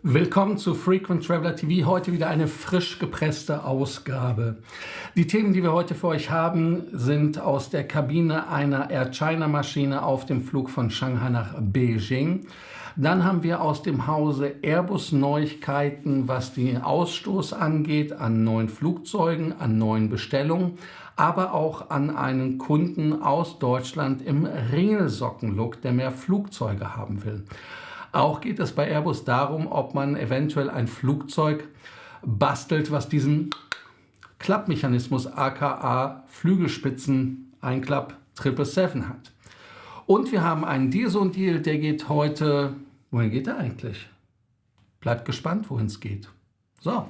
Willkommen zu Frequent Traveler TV, heute wieder eine frisch gepresste Ausgabe. Die Themen, die wir heute für euch haben, sind aus der Kabine einer Air China Maschine auf dem Flug von Shanghai nach Beijing. Dann haben wir aus dem Hause Airbus Neuigkeiten, was den Ausstoß angeht, an neuen Flugzeugen, an neuen Bestellungen, aber auch an einen Kunden aus Deutschland im Ringelsocken-Look, der mehr Flugzeuge haben will. Auch geht es bei Airbus darum, ob man eventuell ein Flugzeug bastelt, was diesen Klappmechanismus aka Flügelspitzen-Einklapp 777 hat. Und wir haben einen Deal, der geht heute, wohin geht er eigentlich? Bleibt gespannt, wohin es geht. So,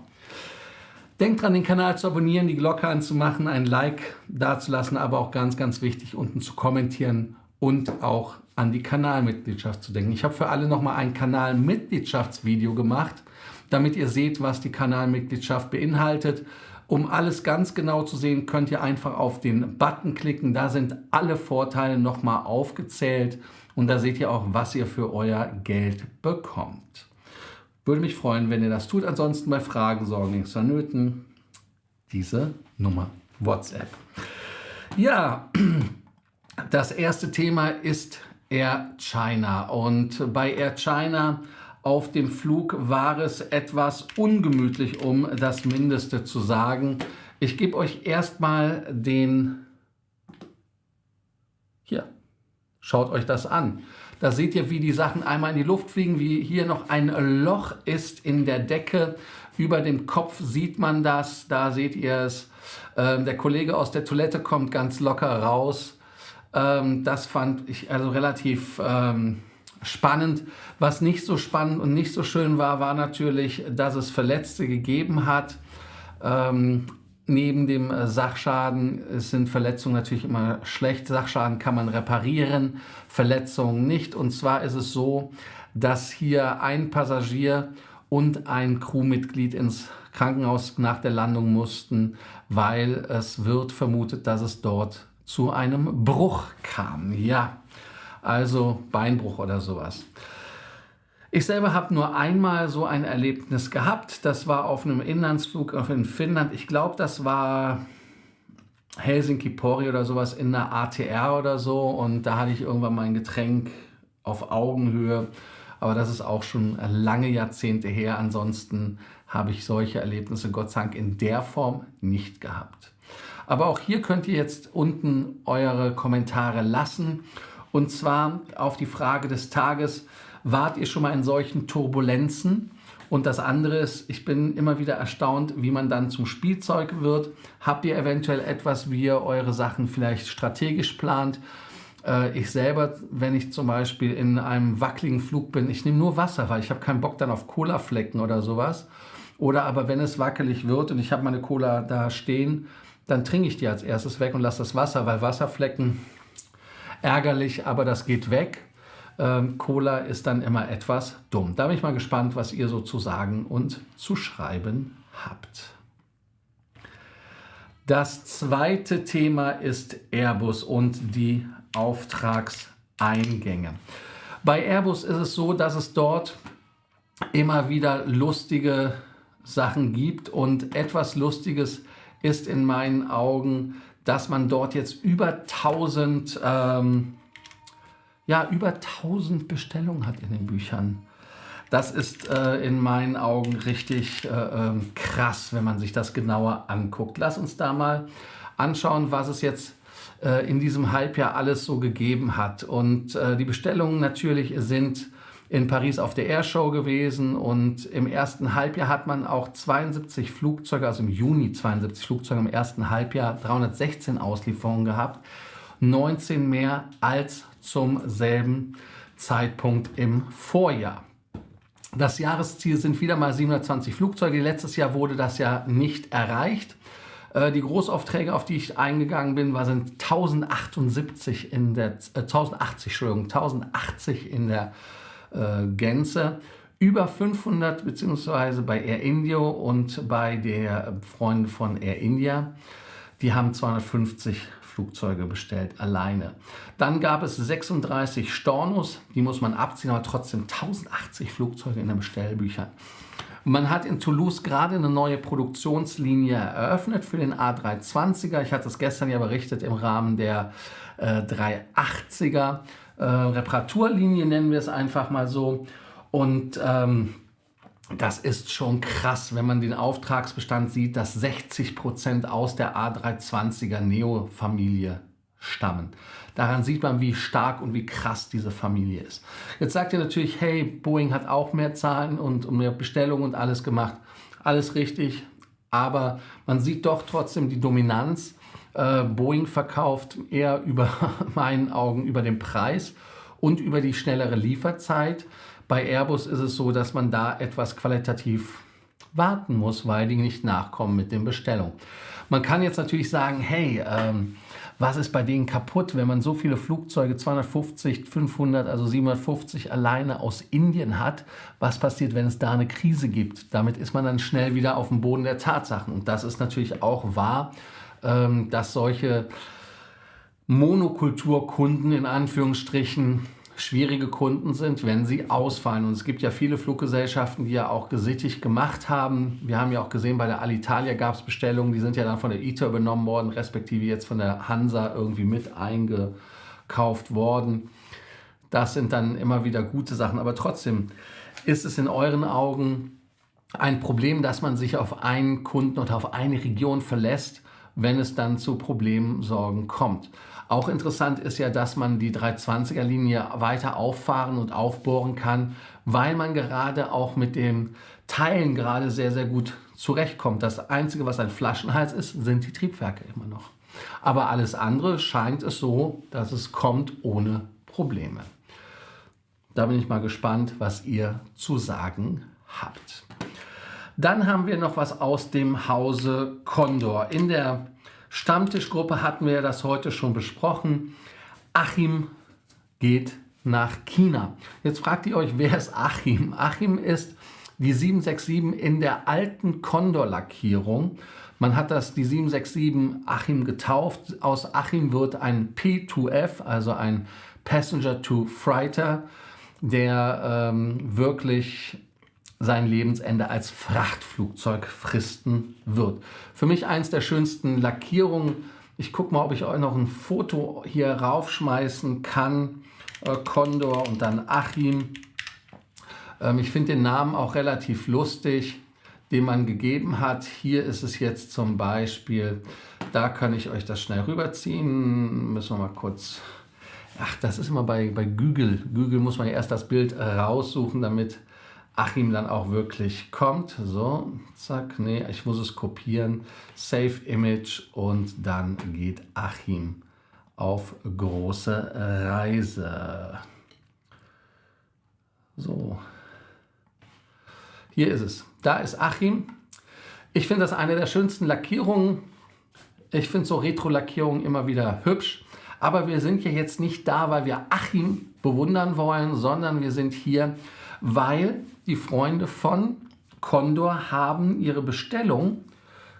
denkt dran, den Kanal zu abonnieren, die Glocke anzumachen, ein Like dazulassen, aber auch ganz, ganz wichtig, unten zu kommentieren und auch an die Kanalmitgliedschaft zu denken. Ich habe für alle nochmal ein Kanalmitgliedschaftsvideo gemacht, damit ihr seht, was die Kanalmitgliedschaft beinhaltet. Um alles ganz genau zu sehen, könnt ihr einfach auf den Button klicken. Da sind alle Vorteile nochmal aufgezählt und da seht ihr auch, was ihr für euer Geld bekommt. Würde mich freuen, wenn ihr das tut. Ansonsten bei Fragen, Sorgen, Ängsten, Nöten diese Nummer WhatsApp. Ja, das erste Thema ist Air China und bei Air China auf dem Flug war es etwas ungemütlich, um das Mindeste zu sagen. Ich gebe euch erstmal hier, schaut euch das an. Da seht ihr, wie die Sachen einmal in die Luft fliegen, wie hier noch ein Loch ist in der Decke. Über dem Kopf sieht man das, da seht ihr es. Der Kollege aus der Toilette kommt ganz locker raus. Das fand ich also relativ spannend. Was nicht so spannend und nicht so schön war, war natürlich, dass es Verletzte gegeben hat. Neben dem Sachschaden sind Verletzungen natürlich immer schlecht. Sachschaden kann man reparieren, Verletzungen nicht. Und zwar ist es so, dass hier ein Passagier und ein Crewmitglied ins Krankenhaus nach der Landung mussten, weil es wird vermutet, dass es dort zu einem Bruch kam. Ja, also Beinbruch oder sowas. Ich selber habe nur einmal so ein Erlebnis gehabt. Das war auf einem Inlandsflug in Finnland. Ich glaube, das war Helsinki-Pori oder sowas in einer ATR oder so. Und da hatte ich irgendwann mein Getränk auf Augenhöhe. Aber das ist auch schon lange Jahrzehnte her. Ansonsten habe ich solche Erlebnisse, Gott sei Dank, in der Form nicht gehabt. Aber auch hier könnt ihr jetzt unten eure Kommentare lassen. Und zwar auf die Frage des Tages, wart ihr schon mal in solchen Turbulenzen? Und das andere ist, ich bin immer wieder erstaunt, wie man dann zum Spielzeug wird. Habt ihr eventuell etwas, wie ihr eure Sachen vielleicht strategisch plant? Ich selber, wenn ich zum Beispiel in einem wackeligen Flug bin, ich nehme nur Wasser, weil ich habe keinen Bock dann auf Colaflecken oder sowas. Oder aber wenn es wackelig wird und ich habe meine Cola da stehen, dann trinke ich die als erstes weg und lasse das Wasser, weil Wasserflecken ärgerlich, aber das geht weg. Cola ist dann immer etwas dumm. Da bin ich mal gespannt, was ihr so zu sagen und zu schreiben habt. Das zweite Thema ist Airbus und die Auftragseingänge. Bei Airbus ist es so, dass es dort immer wieder lustige Sachen gibt und etwas Lustiges ist in meinen Augen, dass man dort jetzt über 1000 Bestellungen hat in den Büchern. Das ist in meinen Augen richtig krass, wenn man sich das genauer anguckt. Lass uns da mal anschauen, was es jetzt in diesem Halbjahr alles so gegeben hat. Und die Bestellungen natürlich sind in Paris auf der Airshow gewesen, und im ersten Halbjahr hat man auch 72 Flugzeuge, also im Juni 72 Flugzeuge, im ersten Halbjahr 316 Auslieferungen gehabt, 19 mehr als zum selben Zeitpunkt im Vorjahr. Das Jahresziel sind wieder mal 720 Flugzeuge. Letztes Jahr wurde das ja nicht erreicht. Die Großaufträge, auf die ich eingegangen bin, sind 1080 in der Gänze. Über 500 beziehungsweise bei Air India und bei der Freunde von Air India. Die haben 250 Flugzeuge bestellt, alleine. Dann gab es 36 Stornos, die muss man abziehen, aber trotzdem 1080 Flugzeuge in den Bestellbüchern. Man hat in Toulouse gerade eine neue Produktionslinie eröffnet für den A320er. Ich hatte es gestern ja berichtet, im Rahmen der 380er Reparaturlinie, nennen wir es einfach mal so. Und das ist schon krass, wenn man den Auftragsbestand sieht, dass 60% aus der A320er Neo-Familie stammen. Daran sieht man, wie stark und wie krass diese Familie ist. Jetzt sagt ihr natürlich, hey, Boeing hat auch mehr Zahlen und mehr Bestellungen und alles gemacht. Alles richtig, aber man sieht doch trotzdem die Dominanz. Boeing verkauft eher über meinen Augen über den Preis und über die schnellere Lieferzeit. Bei Airbus ist es so, dass man da etwas qualitativ warten muss, weil die nicht nachkommen mit den Bestellungen. Man kann jetzt natürlich sagen, hey, was ist bei denen kaputt, wenn man so viele Flugzeuge, 250, 500, also 750 alleine aus Indien hat? Was passiert, wenn es da eine Krise gibt? Damit ist man dann schnell wieder auf dem Boden der Tatsachen. Und das ist natürlich auch wahr, dass solche Monokulturkunden in Anführungsstrichen schwierige Kunden sind, wenn sie ausfallen. Und es gibt ja viele Fluggesellschaften, die ja auch gesittigt gemacht haben. Wir haben ja auch gesehen, bei der Alitalia gab es Bestellungen, die sind ja dann von der ITA übernommen worden, respektive jetzt von der Hansa irgendwie mit eingekauft worden. Das sind dann immer wieder gute Sachen. Aber trotzdem ist es in euren Augen ein Problem, dass man sich auf einen Kunden oder auf eine Region verlässt, wenn es dann zu Problemsorgen kommt. Auch interessant ist ja, dass man die 320er-Linie weiter auffahren und aufbohren kann, weil man gerade auch mit den Teilen gerade sehr, sehr gut zurechtkommt. Das Einzige, was ein Flaschenhals ist, sind die Triebwerke immer noch. Aber alles andere scheint es so, dass es kommt ohne Probleme. Da bin ich mal gespannt, was ihr zu sagen habt. Dann haben wir noch was aus dem Hause Condor. In der Stammtischgruppe hatten wir das heute schon besprochen. Achim geht nach China. Jetzt fragt ihr euch, wer ist Achim? Achim ist die 767 in der alten Condor-Lackierung. Man hat die 767 Achim getauft. Aus Achim wird ein P2F, also ein Passenger to Freighter, der wirklich sein Lebensende als Frachtflugzeug fristen wird. Für mich eins der schönsten Lackierungen. Ich gucke mal, ob ich euch noch ein Foto hier raufschmeißen kann. Condor und dann Achim. Ich finde den Namen auch relativ lustig, den man gegeben hat. Hier ist es jetzt zum Beispiel, da kann ich euch das schnell rüberziehen. Müssen wir mal kurz, ach, das ist immer bei Google. Google muss man ja erst das Bild raussuchen, damit Achim dann auch wirklich kommt. So, zack, nee, ich muss es kopieren. Save Image und dann geht Achim auf große Reise. So, hier ist es. Da ist Achim. Ich finde das eine der schönsten Lackierungen. Ich finde so Retro-Lackierungen immer wieder hübsch. Aber wir sind ja jetzt nicht da, weil wir Achim bewundern wollen, sondern wir sind hier, weil die Freunde von Condor haben ihre Bestellung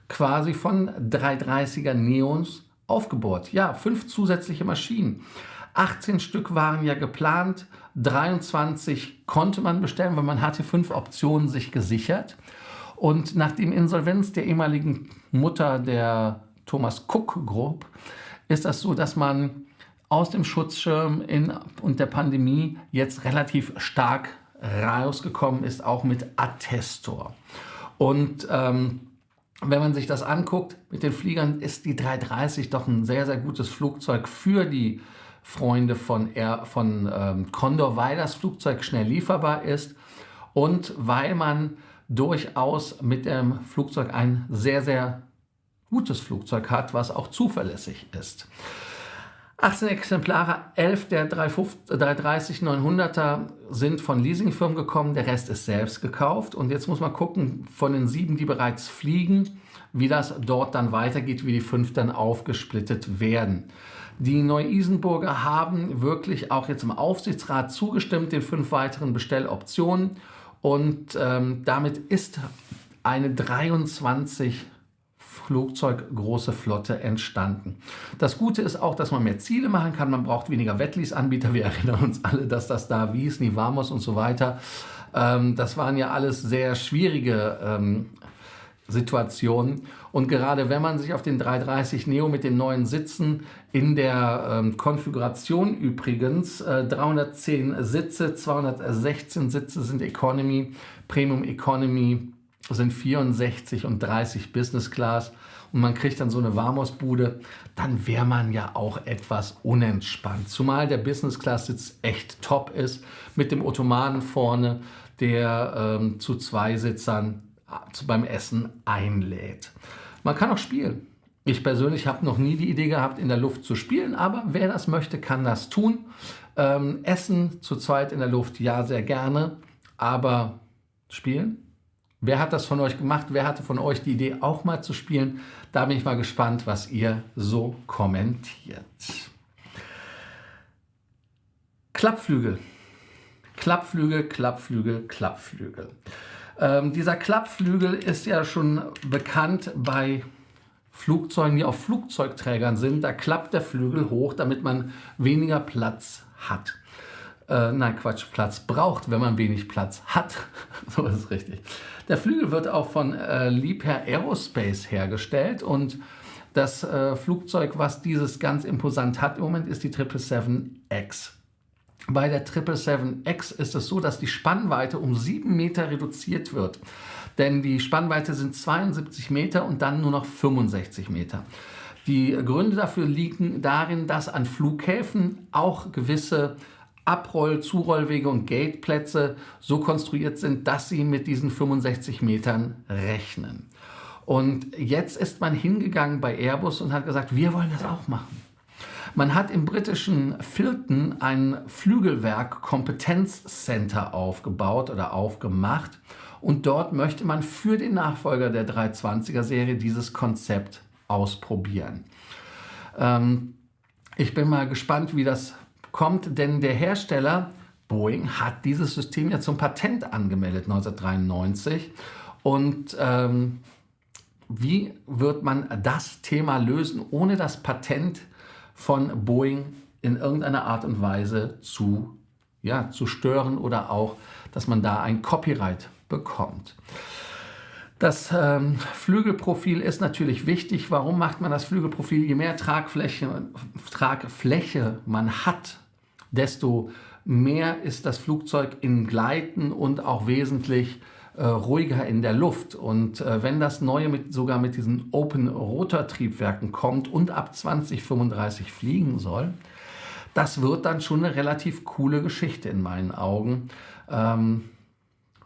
quasi von 330er Neos aufgebohrt. Ja, 5 zusätzliche Maschinen. 18 Stück waren ja geplant, 23 konnte man bestellen, weil man hatte 5 Optionen sich gesichert. Und nach dem Insolvenz der ehemaligen Mutter der Thomas Cook Group ist das so, dass man aus dem Schutzschirm und der Pandemie jetzt relativ stark rausgekommen ist, auch mit Attestor. Und wenn man sich das anguckt mit den Fliegern, ist die 330 doch ein sehr, sehr gutes Flugzeug für die Freunde von Condor, weil das Flugzeug schnell lieferbar ist und weil man durchaus mit dem Flugzeug ein sehr, sehr gutes Flugzeug hat, was auch zuverlässig ist. 18 Exemplare, 11 der 330-900er sind von Leasingfirmen gekommen, der Rest ist selbst gekauft. Und jetzt muss man gucken, von den 7, die bereits fliegen, wie das dort dann weitergeht, wie die 5 dann aufgesplittet werden. Die Neu-Isenburger haben wirklich auch jetzt im Aufsichtsrat zugestimmt, den 5 weiteren Bestelloptionen. Und damit ist eine 23 Flugzeuggroße Flotte entstanden. Das Gute ist auch, dass man mehr Ziele machen kann. Man braucht weniger Wetlease-Anbieter. Wir erinnern uns alle, dass das da wies, Nivamos und so weiter. Das waren ja alles sehr schwierige Situationen. Und gerade wenn man sich auf den 330 Neo mit den neuen Sitzen in der Konfiguration übrigens, 310 Sitze, 216 Sitze sind Economy, Premium Economy sind 64 und 30 Business Class und man kriegt dann so eine Vamos-Bude, dann wäre man ja auch etwas unentspannt. Zumal der Business Class Sitz echt top ist, mit dem Ottomanen vorne, der zu 2 Sitzern beim Essen einlädt. Man kann auch spielen. Ich persönlich habe noch nie die Idee gehabt, in der Luft zu spielen, aber wer das möchte, kann das tun. Essen zu zweit in der Luft, ja, sehr gerne, aber spielen? Wer hat das von euch gemacht? Wer hatte von euch die Idee, auch mal zu spielen? Da bin ich mal gespannt, was ihr so kommentiert. Klappflügel. Klappflügel, Klappflügel, Klappflügel. Dieser Klappflügel ist ja schon bekannt bei Flugzeugen, die auf Flugzeugträgern sind. Da klappt der Flügel hoch, damit man weniger Platz hat. Platz braucht, wenn man wenig Platz hat. So ist es richtig. Der Flügel wird auch von Liebherr Aerospace hergestellt und das Flugzeug, was dieses ganz imposant hat im Moment, ist die 777X. Bei der 777X ist es so, dass die Spannweite um 7 Meter reduziert wird. Denn die Spannweite sind 72 Meter und dann nur noch 65 Meter. Die Gründe dafür liegen darin, dass an Flughäfen auch gewisse Abroll-, Zurollwege und Gateplätze so konstruiert sind, dass sie mit diesen 65 Metern rechnen. Und jetzt ist man hingegangen bei Airbus und hat gesagt, wir wollen das auch machen. Man hat im britischen Filton ein Flügelwerk Kompetenzcenter aufgebaut oder aufgemacht und dort möchte man für den Nachfolger der 320er Serie dieses Konzept ausprobieren. Ich bin mal gespannt, wie das kommt, denn der Hersteller Boeing hat dieses System ja zum Patent angemeldet 1993 und wie wird man das Thema lösen, ohne das Patent von Boeing in irgendeiner Art und Weise zu stören oder auch, dass man da ein Copyright bekommt. Das Flügelprofil ist natürlich wichtig. Warum macht man das Flügelprofil? Je mehr Tragfläche man hat, desto mehr ist das Flugzeug in Gleiten und auch wesentlich ruhiger in der Luft. Und wenn das Neue sogar mit diesen Open-Rotor-Triebwerken kommt und ab 2035 fliegen soll, das wird dann schon eine relativ coole Geschichte in meinen Augen.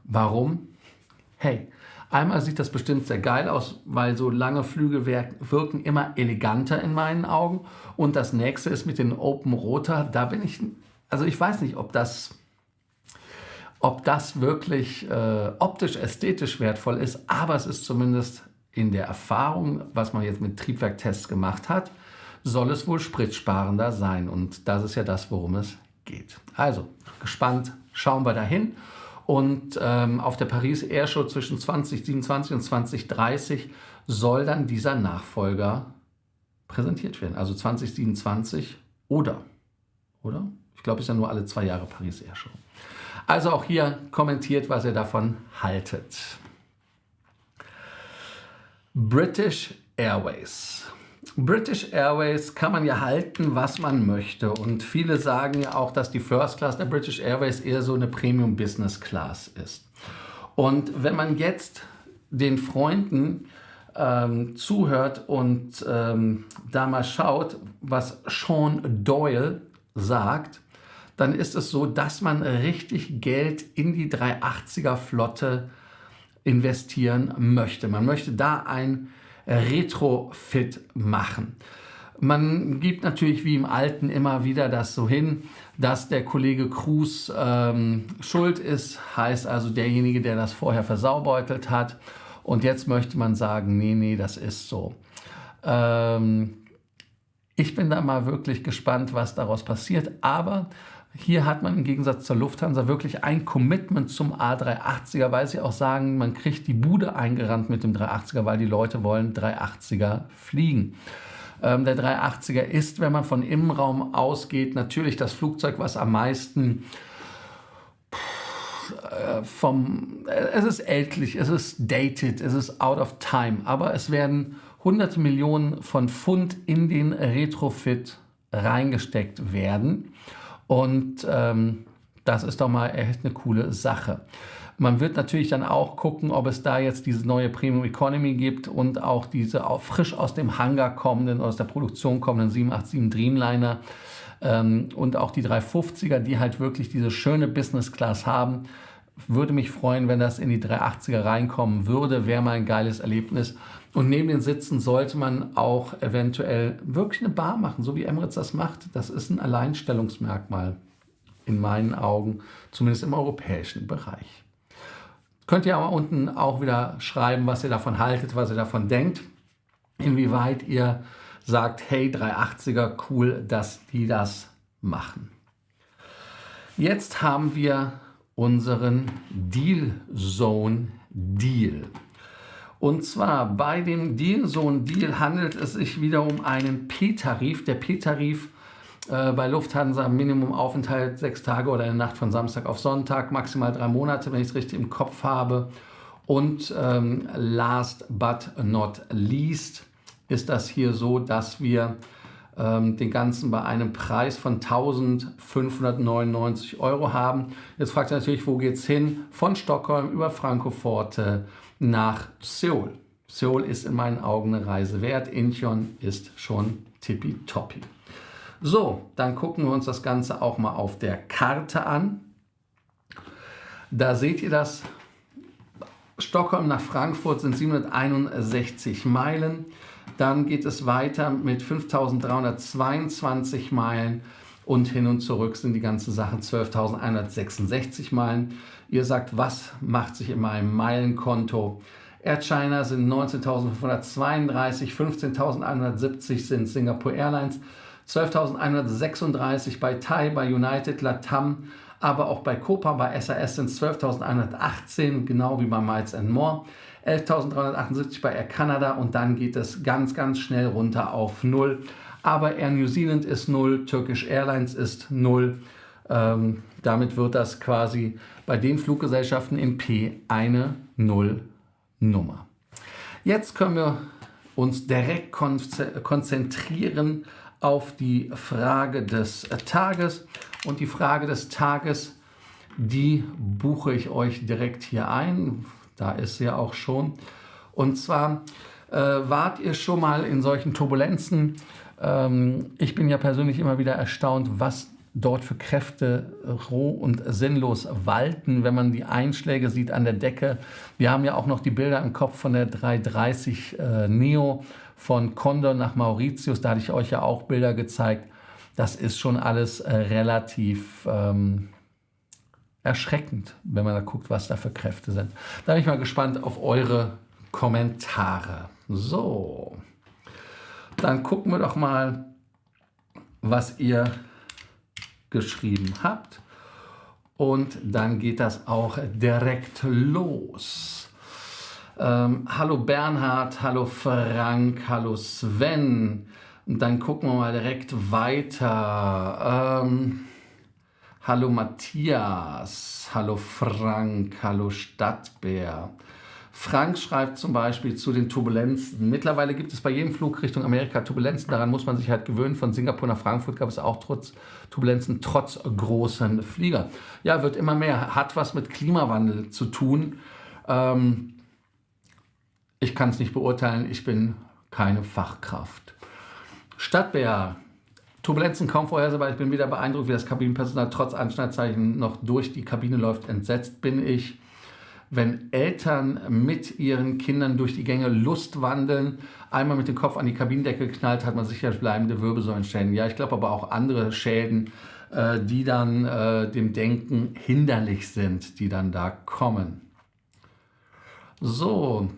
Warum? Hey, einmal sieht das bestimmt sehr geil aus, weil so lange Flügel wirken immer eleganter in meinen Augen. Und das nächste ist mit den Open Rotor, ich weiß nicht, ob das wirklich optisch, ästhetisch wertvoll ist, aber es ist zumindest in der Erfahrung, was man jetzt mit Triebwerktests gemacht hat, soll es wohl spritsparender sein. Und das ist ja das, worum es geht. Also, gespannt, schauen wir dahin. Und auf der Paris Air Show zwischen 2027 und 2030 soll dann dieser Nachfolger präsentiert werden. Also 2027 oder? Ich glaube, es ist ja nur alle 2 Jahre Paris Air Show. Also auch hier kommentiert, was ihr davon haltet. British Airways. British Airways kann man ja halten, was man möchte. Und viele sagen ja auch, dass die First Class der British Airways eher so eine Premium Business Class ist. Und wenn man jetzt den Freunden zuhört und da mal schaut, was Sean Doyle sagt, dann ist es so, dass man richtig Geld in die 380er Flotte investieren möchte. Man möchte da ein Retrofit machen. Man gibt natürlich wie im Alten immer wieder das so hin, dass der Kollege Cruz schuld ist, heißt also derjenige, der das vorher versaubeutelt hat. Und jetzt möchte man sagen, nee, das ist so. Ich bin da mal wirklich gespannt, was daraus passiert. Aber hier hat man im Gegensatz zur Lufthansa wirklich ein Commitment zum A380er, weil sie auch sagen, man kriegt die Bude eingerannt mit dem 380er, weil die Leute wollen 380er fliegen. Der 380er ist, wenn man von Innenraum ausgeht, natürlich das Flugzeug, was am meisten es ist ältlich, es ist dated, es ist out of time, aber es werden hunderte Millionen von Pfund in den Retrofit reingesteckt werden und das ist doch mal echt eine coole Sache. Man wird natürlich dann auch gucken, ob es da jetzt diese neue Premium Economy gibt und auch diese frisch aus dem Hangar kommenden, aus der Produktion kommenden 787 Dreamliner und auch die 350er, die halt wirklich diese schöne Business Class haben. Würde mich freuen, wenn das in die 380er reinkommen würde, wäre mal ein geiles Erlebnis. Und neben den Sitzen sollte man auch eventuell wirklich eine Bar machen, so wie Emirates das macht. Das ist ein Alleinstellungsmerkmal in meinen Augen, zumindest im europäischen Bereich. Könnt ihr aber unten auch wieder schreiben, was ihr davon haltet, was ihr davon denkt, inwieweit ihr sagt, hey, 380er, cool, dass die das machen. Jetzt haben wir unseren Deal Zone Deal. Und zwar bei dem Deal Zone Deal handelt es sich wieder um einen P-Tarif. Der P-Tarif bei Lufthansa Minimum Aufenthalt 6 Tage oder eine Nacht von Samstag auf Sonntag, maximal 3 Monate, wenn ich es richtig im Kopf habe. Und last but not least ist das hier so, dass wir den Ganzen bei einem Preis von 1.599 € haben. Jetzt fragt ihr natürlich, wo geht es hin? Von Stockholm über Frankfurt nach Seoul. Seoul ist in meinen Augen eine Reise wert. Incheon ist schon tippitoppi. So, dann gucken wir uns das Ganze auch mal auf der Karte an. Da seht ihr das. Stockholm nach Frankfurt sind 761 Meilen. Dann geht es weiter mit 5.322 Meilen und hin und zurück sind die ganze Sache 12.166 Meilen. Ihr sagt, was macht sich in meinem Meilenkonto? Air China sind 19.532, 15.170 sind Singapore Airlines, 12.136 bei Thai, bei United, LATAM, aber auch bei Copa, bei SAS sind es 12.118, genau wie bei Miles & More. 11.378 bei Air Canada und dann geht es ganz, ganz schnell runter auf 0. Aber Air New Zealand ist 0, Turkish Airlines ist 0. Damit wird das quasi bei den Fluggesellschaften in P eine Null-Nummer. Jetzt können wir uns direkt konzentrieren auf die Frage des Tages. Und die Frage des Tages, die buche ich euch direkt hier ein. Da ist sie ja auch schon. Und zwar wart ihr schon mal in solchen Turbulenzen? Ich bin ja persönlich immer wieder erstaunt, was dort für Kräfte roh und sinnlos walten, wenn man die Einschläge sieht an der Decke. Wir haben ja auch noch die Bilder im Kopf von der 330 Neo von Condor nach Mauritius. Da hatte ich euch ja auch Bilder gezeigt. Das ist schon alles relativ erschreckend, wenn man da guckt, was da für Kräfte sind. Da bin ich mal gespannt auf eure Kommentare. So, dann gucken wir doch mal, was ihr geschrieben habt. Und dann geht das auch direkt los. Hallo Bernhard, hallo Frank, hallo Sven. Und dann gucken wir mal direkt weiter. Hallo Matthias, hallo Frank, hallo Stadtbär. Frank schreibt zum Beispiel zu den Turbulenzen. Mittlerweile gibt es bei jedem Flug Richtung Amerika Turbulenzen. Daran muss man sich halt gewöhnen. Von Singapur nach Frankfurt gab es auch Turbulenzen, trotz großen Flieger. Ja, wird immer mehr. Hat was mit Klimawandel zu tun. Ich kann es nicht beurteilen. Ich bin keine Fachkraft. Stadtbär. Turbulenzen kaum vorhersehbar. Ich bin wieder beeindruckt, wie das Kabinenpersonal trotz Anschnallzeichen noch durch die Kabine läuft. Entsetzt bin ich, wenn Eltern mit ihren Kindern durch die Gänge lustwandeln. Einmal mit dem Kopf an die Kabinendecke knallt, hat man sicher bleibende Wirbelsäulenschäden. Ja, ich glaube aber auch andere Schäden, die dann dem Denken hinderlich sind, die dann da kommen. So,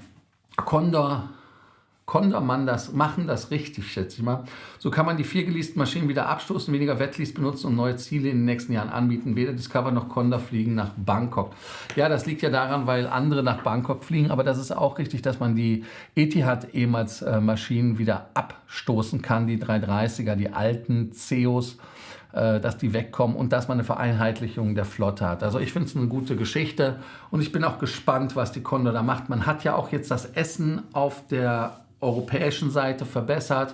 machen das richtig, schätze ich mal. So kann man die 4 geleasten Maschinen wieder abstoßen, weniger Wetlease benutzen und neue Ziele in den nächsten Jahren anbieten. Weder Discover noch Condor fliegen nach Bangkok. Ja, das liegt ja daran, weil andere nach Bangkok fliegen, aber das ist auch richtig, dass man die Etihad ehemals Maschinen wieder abstoßen kann, die 330er, die alten CEOs, dass die wegkommen und dass man eine Vereinheitlichung der Flotte hat. Also ich finde es eine gute Geschichte und ich bin auch gespannt, was die Condor da macht. Man hat ja auch jetzt das Essen auf der europäischen Seite verbessert.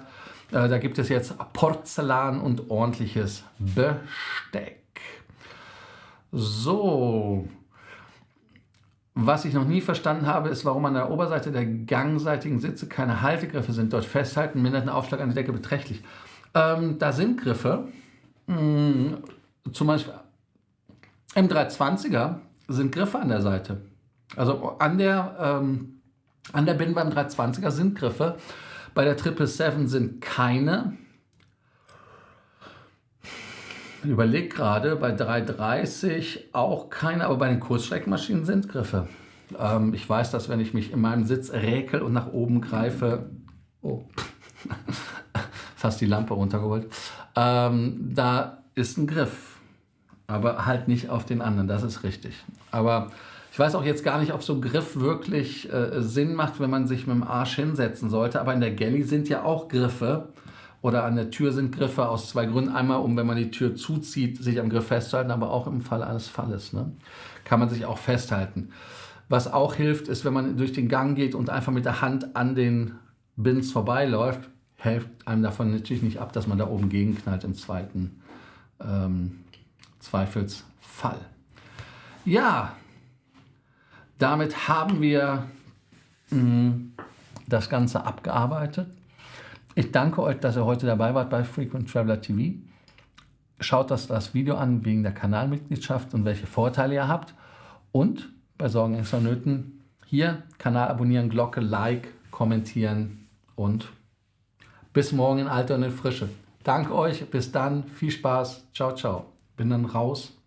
Da gibt es jetzt Porzellan und ordentliches Besteck. So, was ich noch nie verstanden habe, ist, warum an der Oberseite der gangseitigen Sitze keine Haltegriffe sind. Dort festhalten mindert den Aufschlag an die Decke beträchtlich. Da sind Griffe. Zum Beispiel im 320er sind Griffe an der Seite. Also an der Bin beim 320er sind Griffe. Bei der 777 sind keine. Ich überlege gerade, bei 330 auch keine, aber bei den Kurzstreckenmaschinen sind Griffe. Ich weiß, dass wenn ich mich in meinem Sitz räkel und nach oben greife, fast die Lampe runtergeholt, da ist ein Griff, aber halt nicht auf den anderen, das ist richtig. Aber ich weiß auch jetzt gar nicht, ob so ein Griff wirklich Sinn macht, wenn man sich mit dem Arsch hinsetzen sollte, aber in der Galley sind ja auch Griffe oder an der Tür sind Griffe aus 2 Gründen. Einmal, um, wenn man die Tür zuzieht, sich am Griff festzuhalten, aber auch im Falle eines Falles, ne? Kann man sich auch festhalten. Was auch hilft, ist, wenn man durch den Gang geht und einfach mit der Hand an den Bins vorbeiläuft, hilft einem davon natürlich nicht ab, dass man da oben gegenknallt im zweiten Zweifelsfall. Ja, damit haben wir das Ganze abgearbeitet. Ich danke euch, dass ihr heute dabei wart bei Frequent Traveler TV. Schaut das Video an wegen der Kanalmitgliedschaft und welche Vorteile ihr habt. Und bei Sorgen, Ängsten und Nöten hier Kanal abonnieren, Glocke, Like, kommentieren und bis morgen in Alter und in Frische. Danke euch, bis dann, viel Spaß, ciao, ciao. Bin dann raus.